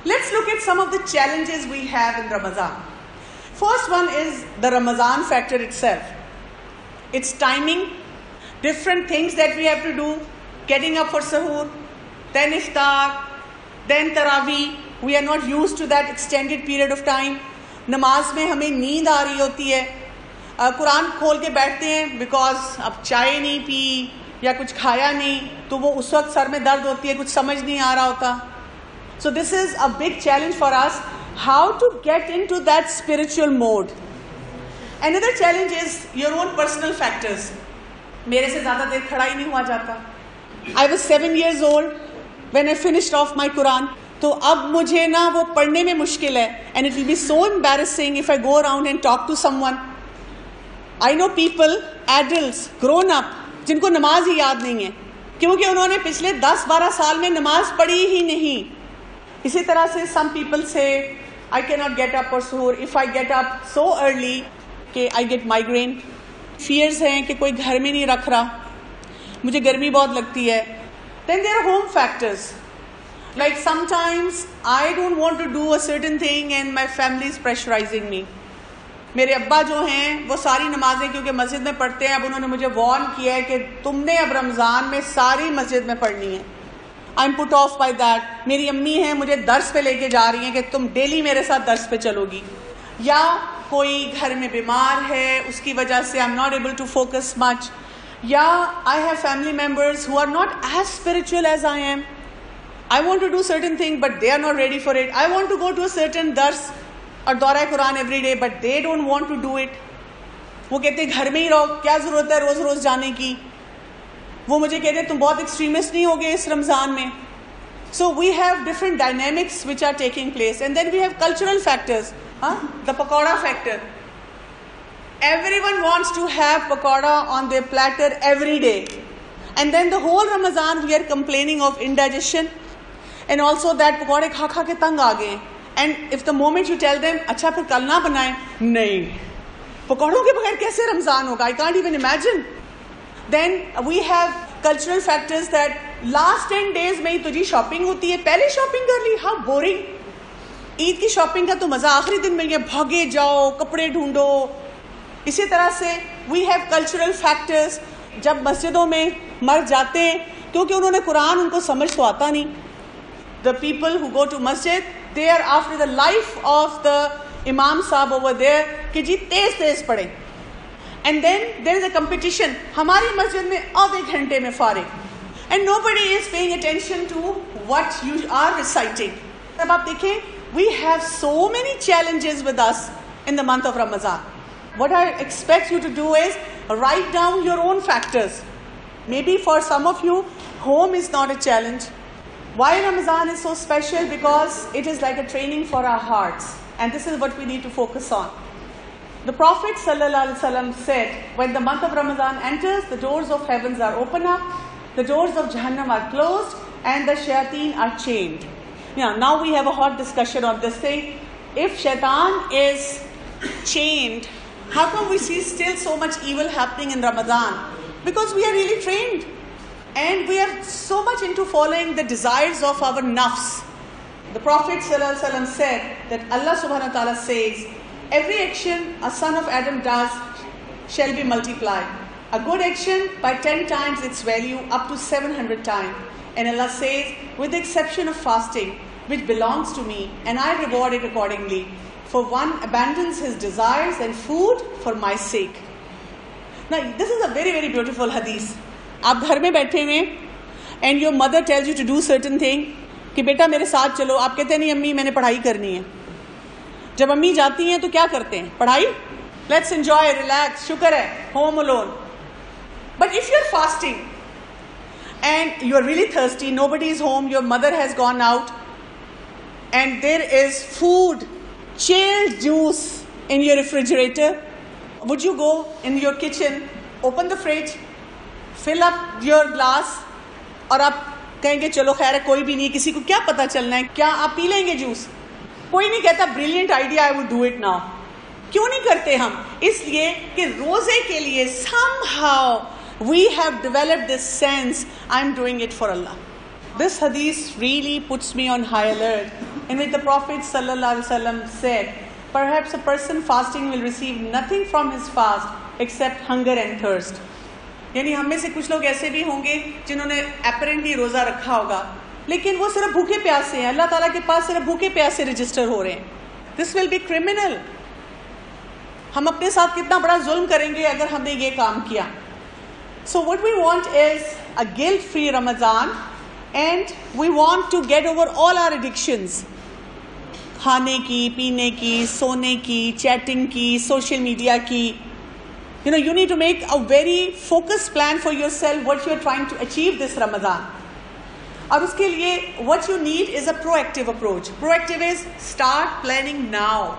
Let's look at some of the challenges we have in Ramadan. First one is the Ramadan factor itself. It's timing, different things that we have to do, getting up for sahur, then iftar, then tarawih. We are not used to that extended period of time. नमाज में हमें नींद आ रही होती है, कुरान खोल के बैठते हैं बिकॉज अब चाय नहीं पी या कुछ खाया नहीं, तो वो उस वक्त सर में दर्द होती है, कुछ समझ नहीं आ रहा होता. So this is a big challenge for us, how to get into that spiritual mode. Another challenge is your own personal factors. मेरे से ज़्यादा देर खड़ा ही नहीं हुआ जाता. I was 7 years old when I finished off my Quran. तो अब मुझे ना वो पढ़ने में मुश्किल है, and it will be so embarrassing if I go around and talk to someone. I know people, adults, grown up, जिनको नमाज ही याद नहीं है क्योंकि उन्होंने पिछले 10-12 साल में नमाज पढ़ी ही नहीं. इसी तरह से सम पीपल से I can not get up for suhoor. If I get up so early कि आई गेट माइग्रेन. फियर्स हैं कि कोई घर में नहीं रख रहा, मुझे गर्मी बहुत लगती है. Then there are home factors. Like sometimes I don't want to do a certain thing and my family is pressurizing me. मेरे अब्बा जो हैं वो सारी नमाजें क्योंकि मस्जिद में पढ़ते हैं, अब उन्होंने मुझे वार्न किया है कि तुमने अब रमज़ान में सारी मस्जिद में पढ़नी है. I am put off by that. मेरी अम्मी हैं मुझे दर्स पे लेके जा रही हैं कि तुम डेली मेरे साथ दर्स पे चलोगी. या कोई घर में बीमार है उसकी वजह से I am not able to focus much. या I have family members who are not as spiritual as I am. I want to do certain thing but they are not ready for it. I want to go to a certain dars or दौरा Quran every day but they don't want to do it. वो कहते हैं घर में ही रहो, क्या ज़रूरत है रोज़ रोज़ जाने की. वो मुझे कहते हैं तुम बहुत एक्सट्रीमिस्ट नहीं होगे इस रमज़ान में. So we have different dynamics which are taking place, and then we have cultural factors. The pakoda factor. Everyone wants to have pakoda on their platter every day, and then the whole Ramadan we are complaining of indigestion. And also that पकौड़े खा खा के तंग आ गए. And if the moment you tell them अच्छा फिर कल ना बनाएं, नहीं, पकौड़ों के बगैर कैसे रमज़ान होगा? I can't even imagine. Then we have cultural factors that last 10 days में ही तो जी शॉपिंग होती है, पहले शॉपिंग कर ली, how boring. ईद की शॉपिंग का तो मज़ा आखिरी दिन में ही है, भागे जाओ, कपड़े ढूंढो. इसी तरह से we have cultural factors. जब मस्जिदों में मर्द जाते हैं क्योंकि उन्होंने कुरान उनको समझ तो आता नहीं. The people who go to masjid, they are after the life of the imam साहब over there कि जी तेज तेज पढ़े. And then there is a competition. हमारी मस्जिद में आधे घंटे में फारिग, and nobody is paying attention to what you are reciting. अब आप देखें, we have so many challenges with us in the month of Ramadan. What I expect you to do is write down your own factors. Maybe for some of you, home is not a challenge. Why Ramadan is so special? Because it is like a training for our hearts, and this is what we need to focus on. The Prophet ﷺ said, when the month of Ramadan enters, the doors of heavens are open up, the doors of Jahannam are closed, and the shayateen are chained. Now we have a hot discussion on this thing. If shaitan is chained, how come we see still so much evil happening in Ramadan? Because we are really trained. And we are so much into following the desires of our nafs. The Prophet ﷺ said that Allah subhanahu wa ta'ala says, every action a son of Adam does shall be multiplied. A good action by 10 times its value up to 700 times. And Allah says, with the exception of fasting, which belongs to me, and I reward it accordingly. For one abandons his desires and food for my sake. Now this is a very, very beautiful hadith. आप घर में बैठे हुए and your mother tells you to do certain thing कि बेटा मेरे साथ चलो. आप कहते हैं नहीं अम्मी मैंने पढ़ाई करनी है. जब अम्मी जाती हैं तो क्या करते हैं? पढ़ाई. लेट्स एंजॉय, रिलैक्स, शुक्र है, home alone. But if you are fasting and you are really thirsty, nobody is home, your mother has gone out, and there is food, chilled juice in your refrigerator, would you go in your kitchen, open the fridge, fill up your glass, और आप कहेंगे चलो खैर है कोई भी नहीं, किसी को क्या पता चलना है, क्या आप पी लेंगे जूस? कोई नहीं कहता brilliant idea, I would do it now. क्यों नहीं करते हम? इसलिए कि रोजे के लिए somehow we have developed this sense, I'm doing it for Allah. This hadith really puts me on high alert in which the Prophet sallallahu alaihi wasallam said, perhaps a person fasting will receive nothing from his fast except hunger and thirst. यानी हम में से कुछ लोग ऐसे भी होंगे जिन्होंने apparently रोजा रखा होगा, लेकिन वो सिर्फ भूखे प्यासे हैं, अल्लाह ताला के पास सिर्फ भूखे प्यासे रजिस्टर हो रहे हैं. This will be criminal. हम अपने साथ कितना बड़ा जुल्म करेंगे अगर हमने ये काम किया. So what we want is a guilt-free Ramadan, and we want to get over all our addictions. खाने की, पीने की, सोने की, चैटिंग की, सोशल मीडिया की. You need to make a very focused plan for yourself what you are trying to achieve this Ramadan. और उसके लिए what you need is a proactive approach. Proactive is start planning now.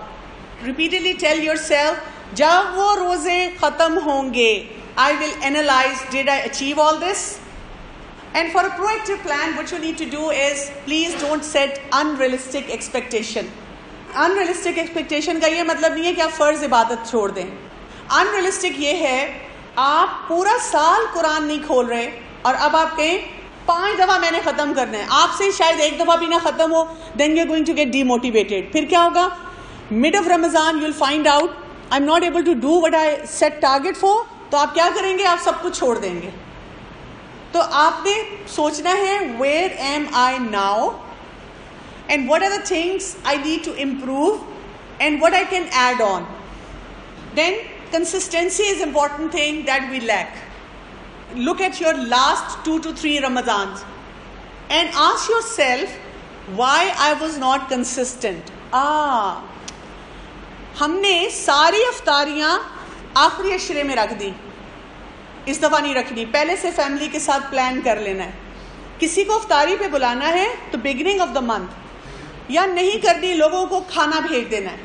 Repeatedly tell yourself, जब वो रोजे खत्म होंगे, I will analyze, did I achieve all this? And for a proactive plan, what you need to do is, please don't set unrealistic expectation. Unrealistic expectation का ये मतलब नहीं है कि आप फर्ज इबादत छोड़ दें. Unrealistic ये है, आप पूरा साल कुरान नहीं खोल रहे और अब आप कहें 5 दफ़ा मैंने ख़त्म करना है. आपसे शायद एक दफ़ा भी ना ख़त्म हो, then you're going to get demotivated. फिर क्या होगा? Mid of Ramadan you'll find out I'm not able to do what I set target for. तो आप क्या करेंगे? आप सब कुछ छोड़ देंगे. तो आपने सोचना है where am I now and what are the things I need to improve and what I can add on. Then consistency is important thing that we lack. Look at your last 2 to 3 Ramadans and ask yourself why I was not consistent. हमने सारी अफ्तारियाँ आखिरी अशरे में रख दी, इस दफ़ा नहीं रखनी. पहले से फैमिली के साथ प्लान कर लेना है. किसी को अफ्तारी पे बुलाना है तो बिगिनिंग ऑफ द मंथ, या नहीं करनी, लोगों को खाना भेज देना है.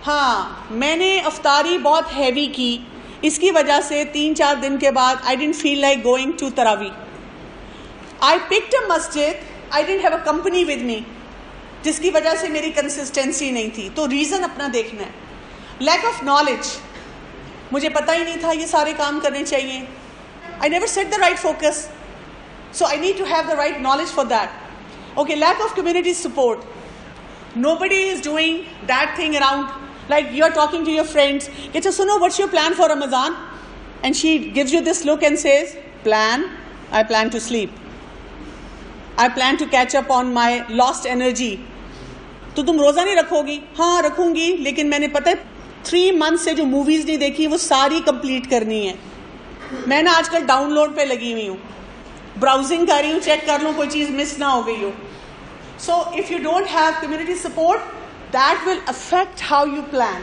हाँ, मैंने अफ्तारी बहुत हैवी की, इसकी वजह से 3-4 दिन के बाद I didn't feel like going to तरावी. आई पिक्ड अ मस्जिद, I didn't have a company with me, जिसकी वजह से मेरी कंसिस्टेंसी नहीं थी. तो रीज़न अपना देखना है. लैक ऑफ नॉलेज, मुझे पता ही नहीं था ये सारे काम करने चाहिए. I never set the right focus, so I need to have the right knowledge for that. Okay, lack of community support. Nobody is doing that thing around, like you're talking to your friends, get to know what's your plan for Ramadan, and she gives you this look and says, plan, I plan to sleep, I plan to catch up on my lost energy. तो तुम रोज़ा नहीं रखोगी? हाँ रखूंगी, लेकिन मैंने पता है 3 months से जो मूवीज़ नहीं देखी वो सारी कंप्लीट करनी है. मैं ना आजकल डाउनलोड पे लगी हुई हूँ, ब्राउजिंग कर रही हूँ, चेक कर लूँ कोई चीज़ मिस ना हो गई हो. So if you don't have community support, that will affect how you plan.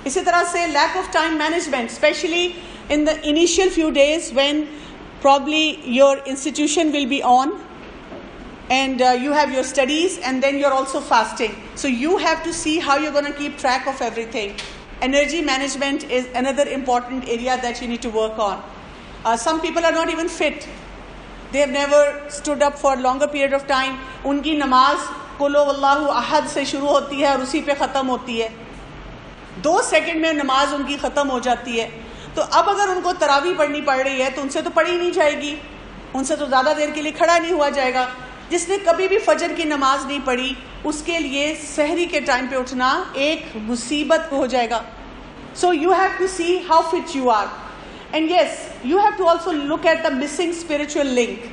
इसी तरह से lack of time management, especially in the initial few days when probably your institution will be on and you have your studies and then you're also fasting. So you have to see how you're going to keep track of everything. Energy management is another important area that you need to work on. Some people are not even fit. They have never stood up for a longer period of time. उनकी नमाज कुल वल्लाहु अहद से शुरू होती है और उसी पे ख़त्म होती है. 2 सेकंड में नमाज उनकी ख़त्म हो जाती है. तो अब अगर उनको तरावी पढ़नी पड़ रही है तो उनसे तो पढ़ी नहीं जाएगी, उनसे तो ज़्यादा देर के लिए खड़ा नहीं हुआ जाएगा. जिसने कभी भी फजर की नमाज नहीं पढ़ी उसके लिए सहरी के टाइम पे उठना एक मुसीबत हो जाएगा. So you have to see how fit you are. And yes, you have to also look at the missing spiritual link.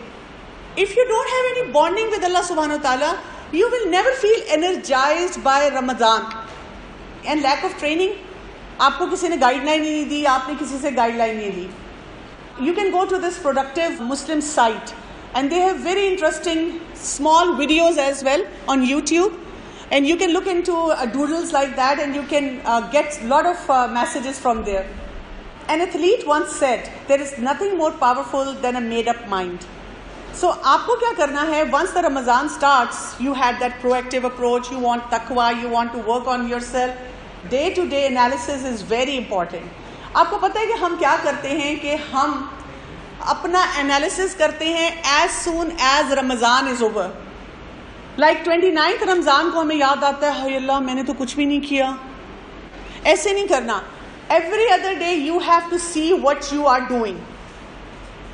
If you don't have any bonding with Allah subhanahu wa ta'ala, you will never feel energized by Ramadan. And lack of training, आपको किसी ने guideline नहीं दी, आपने किसी से guideline नहीं ली. You can go to this productive Muslim site and they have very interesting small videos as well on YouTube, and you can look into doodles like that and you can get a lot of messages from there. An athlete once said, there is nothing more powerful than a made-up mind. So, आपको क्या करना है? Once the Ramadan starts, you had that proactive approach, you want taqwa, you want to work on yourself. Day-to-day analysis is very important. आपको पता है कि हम क्या करते हैं कि हम अपना analysis करते हैं as soon as Ramadan is over. Like 29th Ramadan को हमें याद आता है, हाय अल्लाह मैंने तो कुछ भी नहीं किया. ऐसे नहीं करना. Every other day you have to see what you are doing.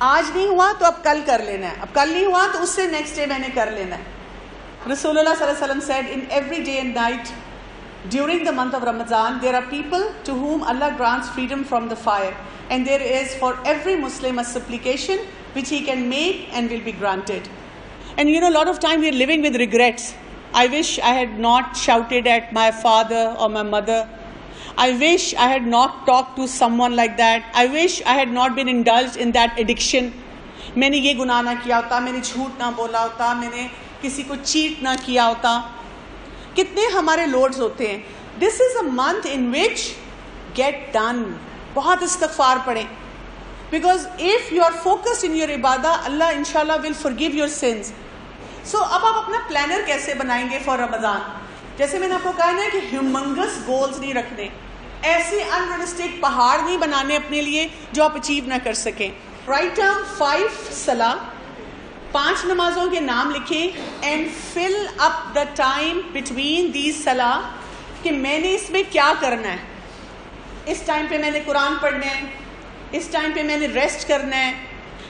आज नहीं हुआ तो अब कल कर लेना है, अब कल नहीं हुआ तो उससे नेक्स्ट डे मैंने कर लेना है. Rasulullah sallallahu alaihi wasallam said, in every day and night during the month of Ramadan, there are people to whom Allah grants freedom from the fire. And there is for every Muslim a supplication which he can make and will be granted. And you know, a lot of time we are living with regrets. I wish I had not shouted at my father or my mother. I wish I had not talked to someone like that. I wish I had not been indulged in that addiction. मैंने ये गुनाह ना किया होता, मैंने झूठ ना बोला होता, मैंने किसी को चीट ना किया होता. कितने हमारे लोड्स होते हैं. This is a month in which get done. बहुत इस्तिग़फ़ार पढ़ें. Because if you are focused in your ibadah, Allah inshallah will forgive your sins. So अब आप अपना प्लानर कैसे बनाएंगे फॉर रमज़ान? जैसे मैंने आपको कहा ना कि ह्यूमंगस गोल्स नहीं रखने, ऐसे अनरियलिस्टिक पहाड़ नहीं बनाने अपने लिए जो आप अचीव ना कर सकें. राइट डाउन 5 सला, 5 नमाजों के नाम लिखें and fill up the time between these सला कि मैंने इसमें क्या करना है. इस टाइम पे मैंने कुरान पढ़ना है, इस टाइम पे मैंने रेस्ट करना है,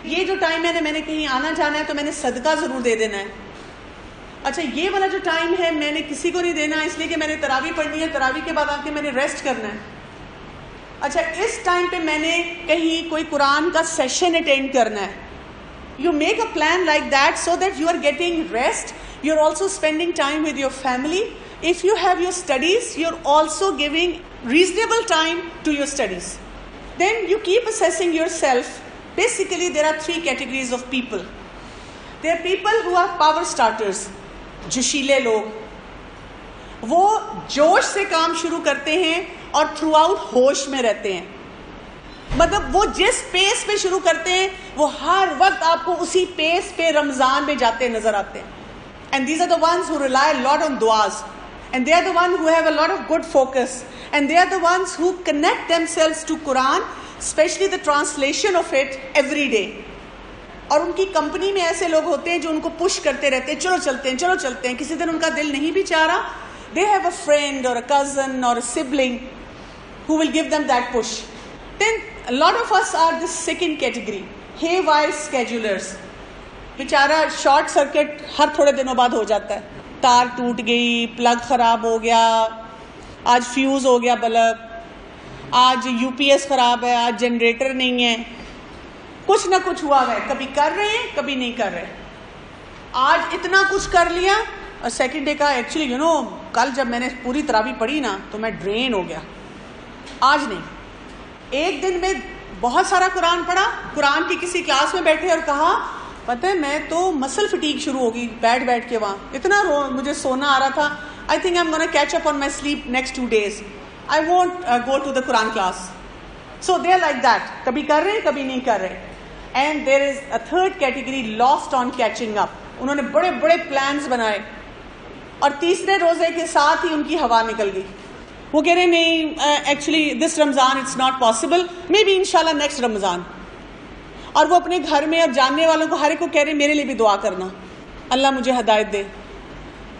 ये जो टाइम मैंने कहीं आना जाना है तो मैंने सदका ज़रूर दे देना है. अच्छा, ये वाला जो टाइम है मैंने किसी को नहीं देना इसलिए कि मैंने तरावी पढ़नी है, तरावी के बाद आके मैंने रेस्ट करना है. अच्छा, इस टाइम पे मैंने कहीं कोई कुरान का सेशन अटेंड करना है. You make a plan like that so that you are getting rest. You're also spending time with your family. If you have your studies, you're also giving reasonable time to your studies. Then you keep assessing yourself. Basically, there are 3 categories of people. There are people who are power starters. जोशीले लोग, वो जोश से काम शुरू करते हैं और थ्रू आउट होश में रहते हैं. मतलब वो जिस पेस पे शुरू करते हैं वो हर वक्त आपको उसी पेस पे रमजान में जाते नजर आते हैं. And these are the ones who rely lot on दुआज, and they are the one who have a lot of good focus, and they are the ones who connect themselves to Quran, especially the translation of it every day. और उनकी company में ऐसे लोग होते हैं जो उनको पुश करते रहते हैं, चलो चलते हैं, चलो चलते हैं. किसी दिन उनका दिल नहीं भी चाह रहा, दे हैव अ फ्रेंड और अ कजन और a sibling who will give them that push. Then a lot of us are this second category, haywire schedulers. बेचारा शॉर्ट सर्किट हर थोड़े दिनों बाद हो जाता है. तार टूट गई, प्लग खराब हो गया, आज फ्यूज हो गया बल्ब, आज यूपीएस खराब है, आज जनरेटर नहीं है, कुछ ना कुछ हुआ है. कभी कर रहे हैं, कभी नहीं कर रहे. आज इतना कुछ कर लिया और सेकंड डे का एक्चुअली यू नो कल जब मैंने पूरी तरावी पढ़ी ना तो मैं ड्रेन हो गया. आज नहीं, एक दिन में बहुत सारा कुरान पढ़ा, कुरान की किसी क्लास में बैठे और कहा पता है मैं तो मसल फटीक शुरू होगी बैठ के वहाँ, इतना मुझे सोना आ रहा था. I think I am gonna catch up on my sleep next 2 days. I won't go to the Quran class. So they are like that, कभी कर रहे हैं, कभी नहीं कर रहे. And there is a third category, lost on catching up. उन्होंने बड़े बड़े प्लान्स बनाए और तीसरे रोजे के साथ ही उनकी हवा निकल गई. वो कह रहे नहीं actually this Ramzan it's not possible, may be इंशाल्लाह नेक्स्ट रमज़ान. और वो अपने घर में अब जानने वालों को हर एक को कह रहे मेरे लिए भी दुआ करना, अल्लाह मुझे हिदायत दे.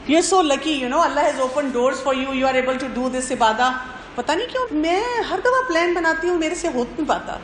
You are so lucky, you know Allah has open doors for you are able to do this इबादा. पता नहीं क्यों मैं हर दफ़ा प्लान बनाती हूँ, मेरे से हो नहीं पाता.